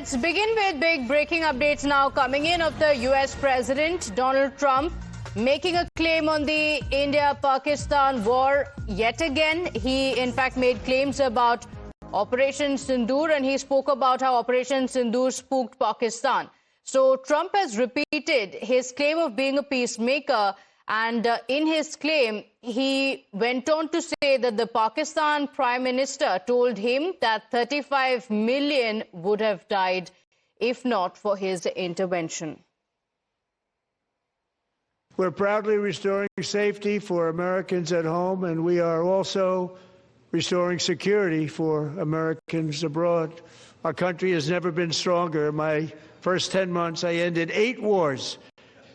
Let's begin with big breaking updates now coming in of the US President Donald Trump making a claim on the India-Pakistan war yet again. He in fact made claims about Operation Sindoor, and he spoke about how Operation Sindoor spooked Pakistan. So Trump has repeated his claim of being a peacemaker, and in his claim, he went on to say that the Pakistan Prime Minister told him that 35 million would have died if not for his intervention. We're proudly restoring safety for Americans at home, and we are also restoring security for Americans abroad. Our country has never been stronger. In my first 10 months, I ended 8 wars,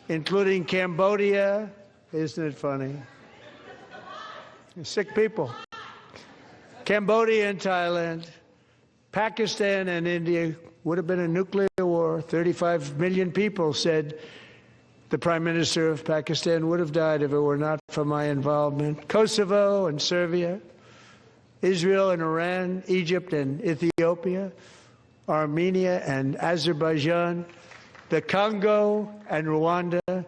including Cambodia. Isn't it funny? Sick people. Cambodia and Thailand, Pakistan and India would have been a nuclear war. 35 million people, said the Prime Minister of Pakistan, would have died if it were not for my involvement. Kosovo and Serbia, Israel and Iran, Egypt and Ethiopia, Armenia and Azerbaijan, the Congo and Rwanda,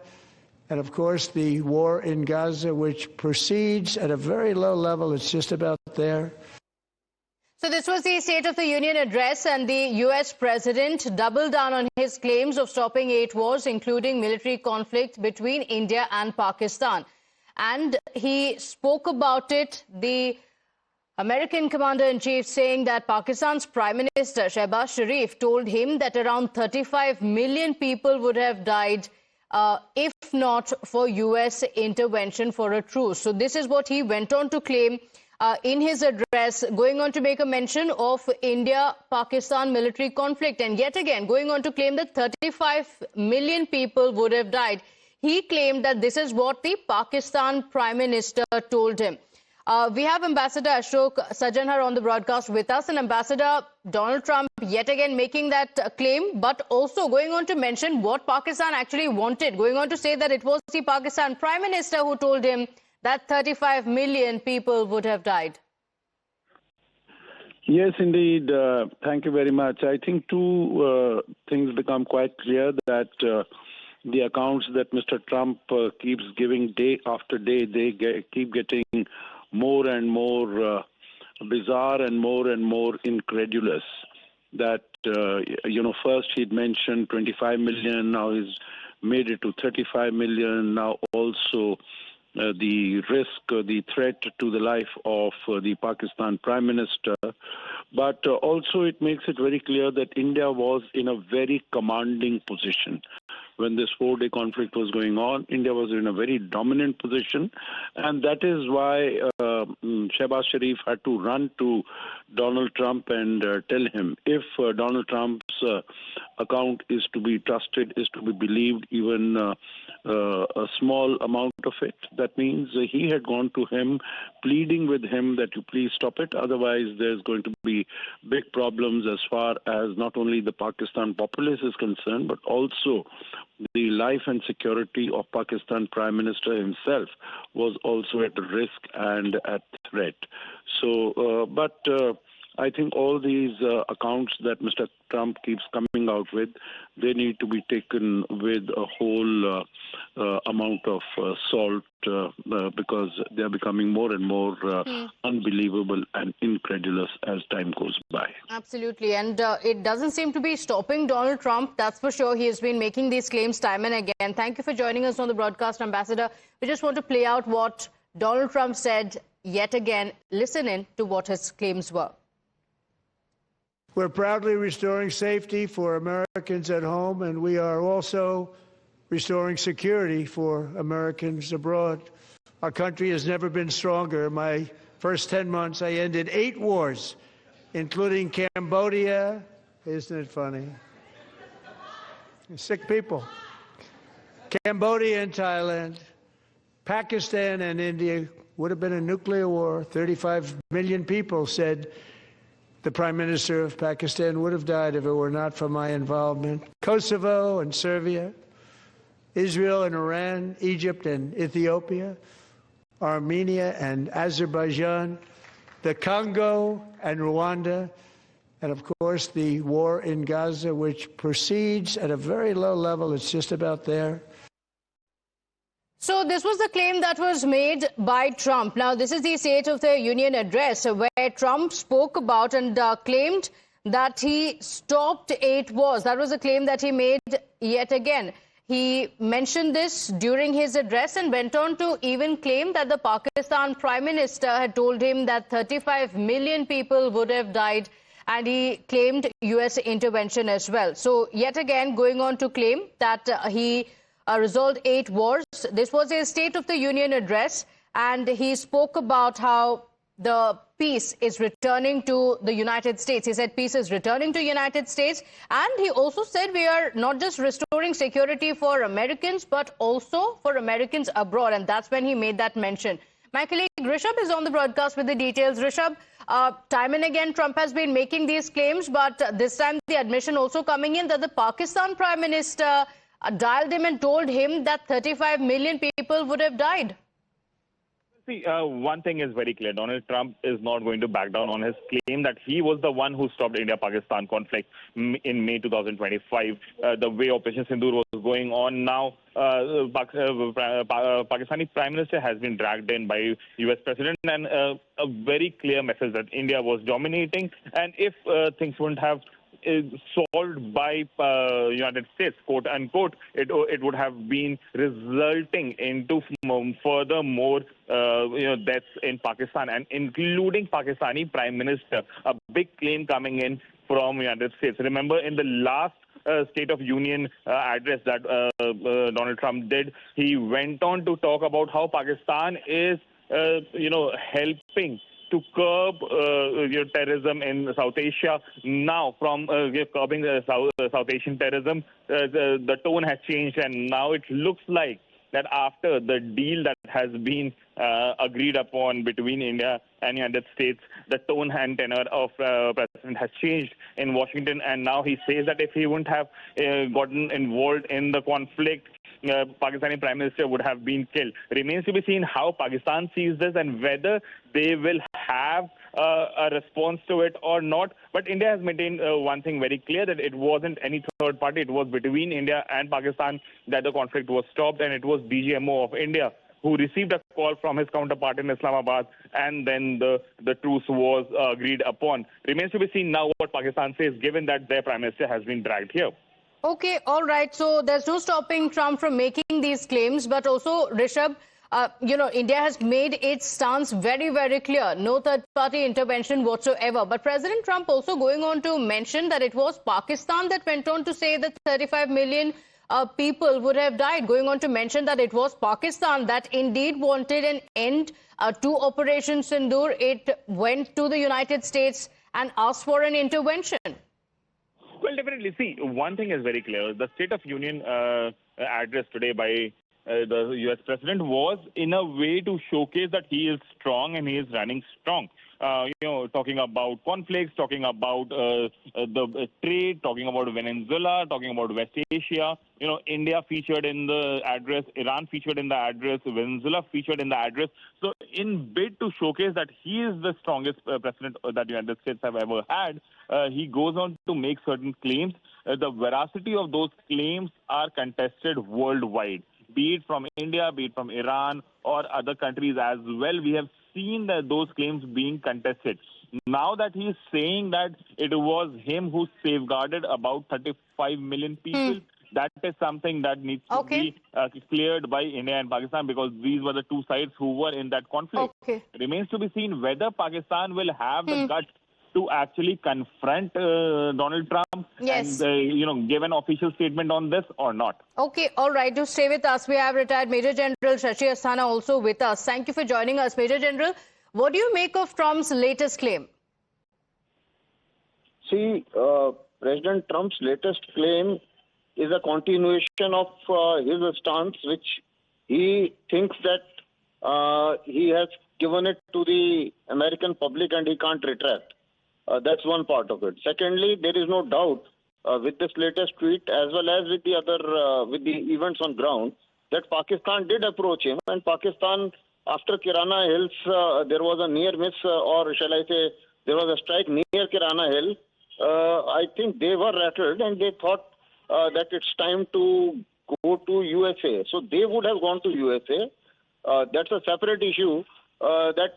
and of course the war in Gaza, which proceeds at a very low level. It's just about there. So this was the State of the Union address, and the US president doubled down on his claims of stopping 8 wars, including military conflict between India and Pakistan. And he spoke about it, the American commander-in-chief, saying that Pakistan's Prime Minister Shehbaz Sharif told him that around 35 million people would have died if not for US intervention for a truce. So this is what he went on to claim in his address, going on to make a mention of India-Pakistan military conflict, and yet again going on to claim that 35 million people would have died. He claimed that this is what the Pakistan Prime Minister told him. We have Ambassador Ashok Sajanhar on the broadcast with us, and Ambassador, Donald Trump yet again making that claim, but also going on to mention what Pakistan actually wanted, going on to say that it was the Pakistan Prime Minister who told him that 35 million people would have died. Yes, indeed. Thank you very much. I think two things become quite clear, that the accounts that Mr. Trump keeps giving day after day, they keep getting more and more bizarre and more incredulous. That, first he'd mentioned 25 million, now he's made it to 35 million, now also the risk, the threat to the life of the Pakistan Prime Minister. But also it makes it very clear that India was in a very commanding position. When this 4-day conflict was going on, India was in a very dominant position, and that is why Shehbaz Sharif had to run to Donald Trump and tell him, if Donald Trump's account is to be trusted, is to be believed, even a small amount of it, that means he had gone to him, pleading with him that you please stop it, otherwise there's going to be big problems as far as not only the Pakistan populace is concerned, but also the life and security of Pakistan Prime Minister himself was also at risk and at threat. So, I think all these accounts that Mr. Trump keeps coming out with, they need to be taken with a whole amount of salt because they are becoming more and more unbelievable and incredulous as time goes by. Absolutely. And it doesn't seem to be stopping Donald Trump. That's for sure. He has been making these claims time and again. Thank you for joining us on the broadcast, Ambassador. We just want to play out what Donald Trump said yet again. Listen in to what his claims were. We're proudly restoring safety for Americans at home, and we are also restoring security for Americans abroad. Our country has never been stronger. In my first 10 months, I ended 8 wars, including Cambodia. Isn't it funny? Sick people. Cambodia and Thailand, Pakistan and India would have been a nuclear war. 35 million people, said the Prime Minister of Pakistan, would have died if it were not for my involvement. Kosovo and Serbia, Israel and Iran, Egypt and Ethiopia, Armenia and Azerbaijan, the Congo and Rwanda, and of course the war in Gaza, which proceeds at a very low level. It's just about there. So this was the claim that was made by Trump. Now, this is the State of the Union address where Trump spoke about and claimed that he stopped 8 wars. That was a claim that he made yet again. He mentioned this during his address and went on to even claim that the Pakistan Prime Minister had told him that 35 million people would have died, and he claimed US intervention as well. So yet again going on to claim that he resolved 8 wars. This was a State of the Union address, and he spoke about how the peace is returning to the United States. He said peace is returning to United States, and he also said we are not just restoring security for Americans, but also for Americans abroad, and that's when he made that mention. My colleague Rishab is on the broadcast with the details. Rishab, time and again Trump has been making these claims, but this time the admission also coming in that the Pakistan Prime Minister dialed him and told him that 35 million people would have died. See, one thing is very clear. Donald Trump is not going to back down on his claim that he was the one who stopped India-Pakistan conflict in May 2025. The way Operation Sindoor was going on now, Pakistani Prime Minister has been dragged in by US President, and a very clear message that India was dominating. And if things wouldn't have solved by United States, quote unquote, it would have been resulting into further more deaths in Pakistan, and including Pakistani Prime Minister. A big claim coming in from United States. Remember, in the last State of Union address that Donald Trump did, he went on to talk about how Pakistan is helping to curb terrorism in South Asia. Now, from curbing South Asian terrorism, the tone has changed, and now it looks like that after the deal that has been agreed upon between India and United States, the tone and tenor of President has changed in Washington, and now he says that if he wouldn't have gotten involved in the conflict, Pakistani Prime Minister would have been killed. Remains to be seen how Pakistan sees this and whether they will have a response to it or not. But India has maintained one thing very clear, that it wasn't any third party. It was between India and Pakistan that the conflict was stopped, and it was DGMO of India who received a call from his counterpart in Islamabad, and then the truce was agreed upon. Remains to be seen now what Pakistan says, given that their Prime Minister has been dragged here. Okay, all right. So there's no stopping Trump from making these claims, but also, Rishab, India has made its stance very, very clear. No third-party intervention whatsoever. But President Trump also going on to mention that it was Pakistan that went on to say that 35 million people would have died, going on to mention that it was Pakistan that indeed wanted an end to Operation Sindoor. It went to the United States and asked for an intervention. Well, definitely. See, one thing is very clear. The State of Union address today by the U.S. President was in a way to showcase that he is strong and he is running strong. Talking about conflicts, talking about the trade, talking about Venezuela, talking about West Asia. India featured in the address, Iran featured in the address, Venezuela featured in the address. So in bid to showcase that he is the strongest president that the United States have ever had, he goes on to make certain claims. The veracity of those claims are contested worldwide, be it from India, be it from Iran or other countries as well. We have seen those claims being contested. Now that he is saying that it was him who safeguarded about 35 million people, that is something that needs to be cleared by India and Pakistan, because these were the two sides who were in that conflict. Remains to be seen whether Pakistan will have the guts to actually confront Donald Trump and give an official statement on this or not. Okay, all right. Do stay with us. We have retired Major General Shashi Asana also with us. Thank you for joining us, Major General. What do you make of Trump's latest claim? See, President Trump's latest claim is a continuation of his stance, which he thinks that he has given it to the American public and he can't retract. That's one part of it. Secondly, there is no doubt with this latest tweet, as well as with the other with the events on ground, that Pakistan did approach him, and Pakistan, after Kirana Hills, there was a near miss, or shall I say, there was a strike near Kirana Hill. I think they were rattled and they thought that it's time to go to USA. So they would have gone to USA. That's a separate issue. The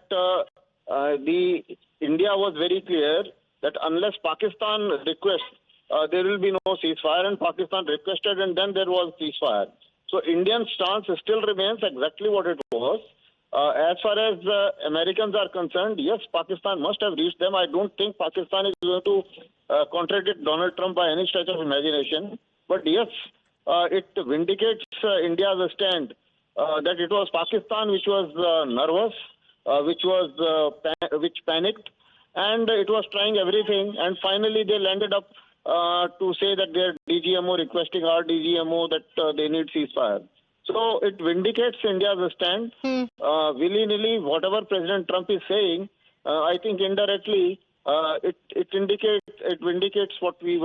India was very clear that unless Pakistan requests, there will be no ceasefire, and Pakistan requested, and then there was ceasefire. So Indian stance still remains exactly what it was. As far as Americans are concerned, yes, Pakistan must have reached them. I don't think Pakistan is going to contradict Donald Trump by any stretch of imagination. But yes, it vindicates India's stand that it was Pakistan which was nervous, which panicked, and it was trying everything. And finally, they landed up to say that their DGMO requesting our DGMO that they need ceasefire. So it vindicates India's stand. Willy-nilly, whatever President Trump is saying, I think indirectly it vindicates what we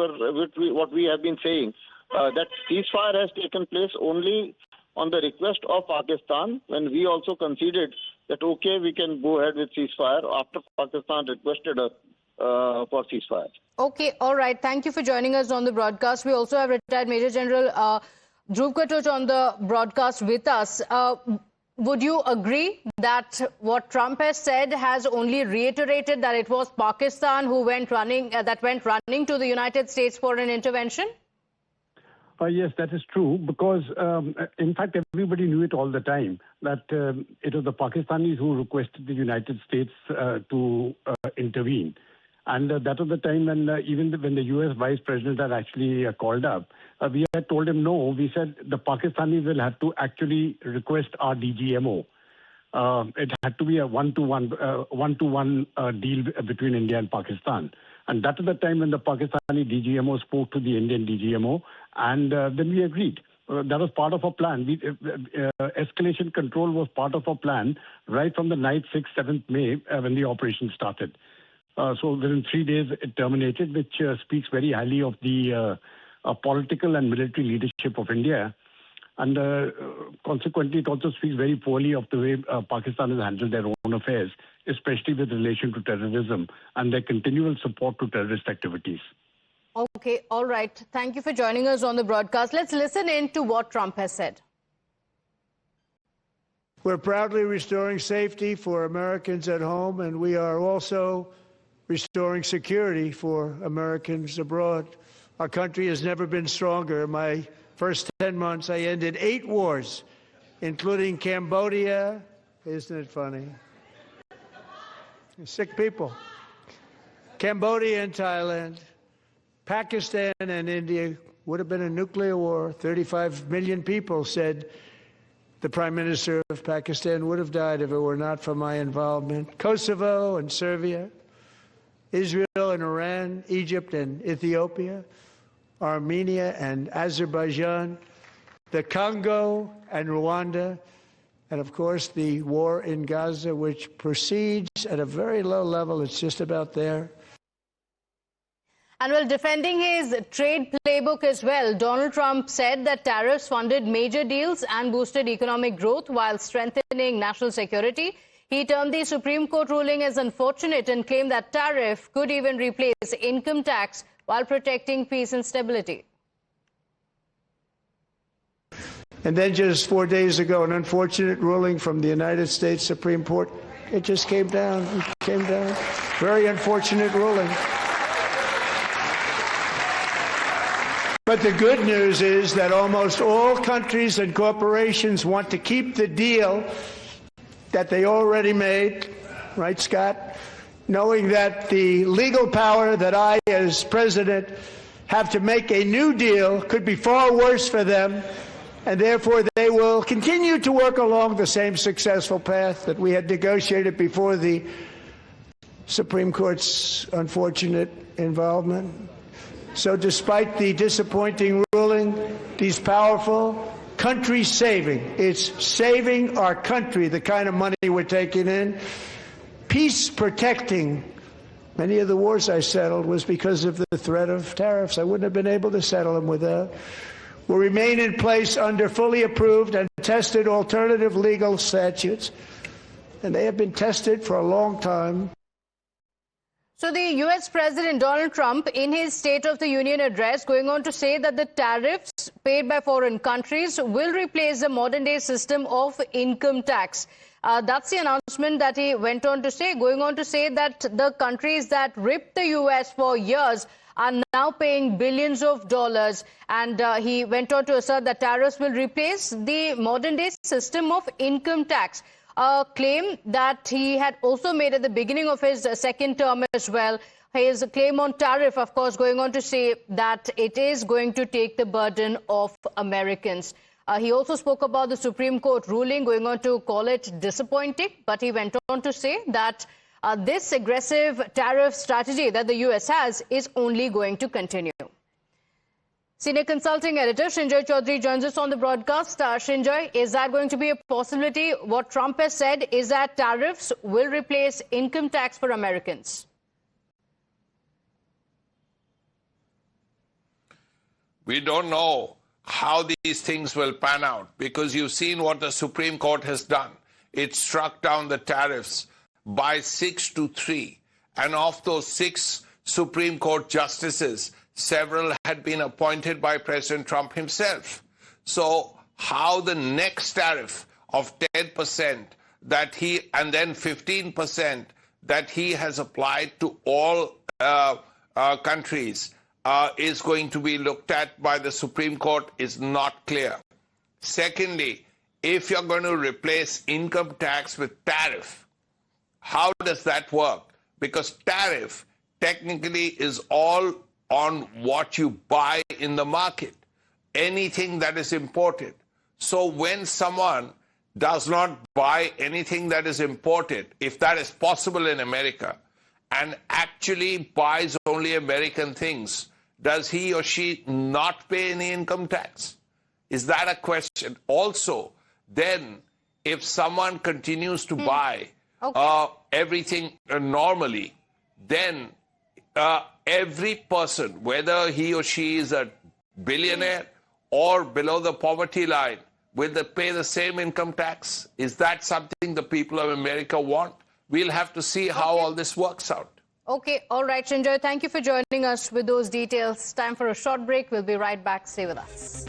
have been saying. That ceasefire has taken place only on the request of Pakistan, when we also conceded that okay, we can go ahead with ceasefire after Pakistan requested us for ceasefire. Okay, all right. Thank you for joining us on the broadcast. We also have retired Major General Dhruv Katoch on the broadcast with us. Would you agree that what Trump has said has only reiterated that it was Pakistan who went running to the United States for an intervention? Yes, that is true, because in fact everybody knew it all the time that it was the Pakistanis who requested the United States to intervene. And that was the time when even when the U.S. Vice President had actually called up, we had told him no. We said the Pakistanis will have to actually request our DGMO. It had to be a one-to-one deal between India and Pakistan. And that was the time when the Pakistani DGMO spoke to the Indian DGMO, and then we agreed. That was part of our plan. Escalation control was part of our plan right from the night 6th, 7th May when the operation started. So within 3 days it terminated, which speaks very highly of the political and military leadership of India. And consequently, it also speaks very poorly of the way Pakistan has handled their own affairs, especially with relation to terrorism and their continual support to terrorist activities. Okay, all right. Thank you for joining us on the broadcast. Let's listen in to what Trump has said. We're proudly restoring safety for Americans at home, and we are also restoring security for Americans abroad. Our country has never been stronger. In my first 10 months, I ended 8 wars, including Cambodia. Isn't it funny? Sick people. Cambodia and Thailand. Pakistan and India would have been a nuclear war. 35 million people said the Prime Minister of Pakistan would have died if it were not for my involvement. Kosovo and Serbia. Israel and Iran, Egypt and Ethiopia, Armenia and Azerbaijan, the Congo and Rwanda, and of course the war in Gaza, which proceeds at a very low level. It's just about there. And while defending his trade playbook as well, Donald Trump said that tariffs funded major deals and boosted economic growth while strengthening national security. He termed the Supreme Court ruling as unfortunate and claimed that tariff could even replace income tax while protecting peace and stability. And then just 4 days ago, an unfortunate ruling from the United States Supreme Court. It just came down. It came down. Very unfortunate ruling. But the good news is that almost all countries and corporations want to keep the deal that they already made, right, Scott? Knowing that the legal power that I, as president, have to make a new deal could be far worse for them, and therefore they will continue to work along the same successful path that we had negotiated before the Supreme Court's unfortunate involvement. So despite the disappointing ruling, these powerful country saving. It's saving our country, the kind of money we're taking in. Peace protecting. Many of the wars I settled was because of the threat of tariffs. I wouldn't have been able to settle them without. Will remain in place under fully approved and tested alternative legal statutes. And they have been tested for a long time. So the US President Donald Trump, in his State of the Union address, going on to say that the tariffs paid by foreign countries will replace the modern-day system of income tax. That's the announcement that he went on to say, going on to say that the countries that ripped the US for years are now paying billions of dollars. And he went on to assert that tariffs will replace the modern-day system of income tax. A claim that he had also made at the beginning of his second term as well. His claim on tariff, of course, going on to say that it is going to take the burden off Americans. He also spoke about the Supreme Court ruling, going on to call it disappointing. But he went on to say that this aggressive tariff strategy that the US has is only going to continue. Senior consulting editor Shinjoy Chaudhary joins us on the broadcast. Shinjoy, is that going to be a possibility? What Trump has said is that tariffs will replace income tax for Americans. We don't know how these things will pan out because you've seen what the Supreme Court has done. It struck down the tariffs by 6-3. And of those 6 Supreme Court justices, several had been appointed by President Trump himself. So how the next tariff of 10% that and then 15% that he has applied to all countries is going to be looked at by the Supreme Court is not clear. Secondly, if you're going to replace income tax with tariff, how does that work? Because tariff technically is all on what you buy in the market, anything that is imported. So when someone does not buy anything that is imported, if that is possible in America, and actually buys only American things, does he or she not pay any income tax? Is that a question? Also, then, if someone continues to buy everything normally, then every person, whether he or she is a billionaire or below the poverty line, will they pay the same income tax? Is that something the people of America want? We'll have to see how all this works out. Okay, all right, Shinjoy, thank you for joining us with those details. Time for a short break. We'll be right back. Stay with us.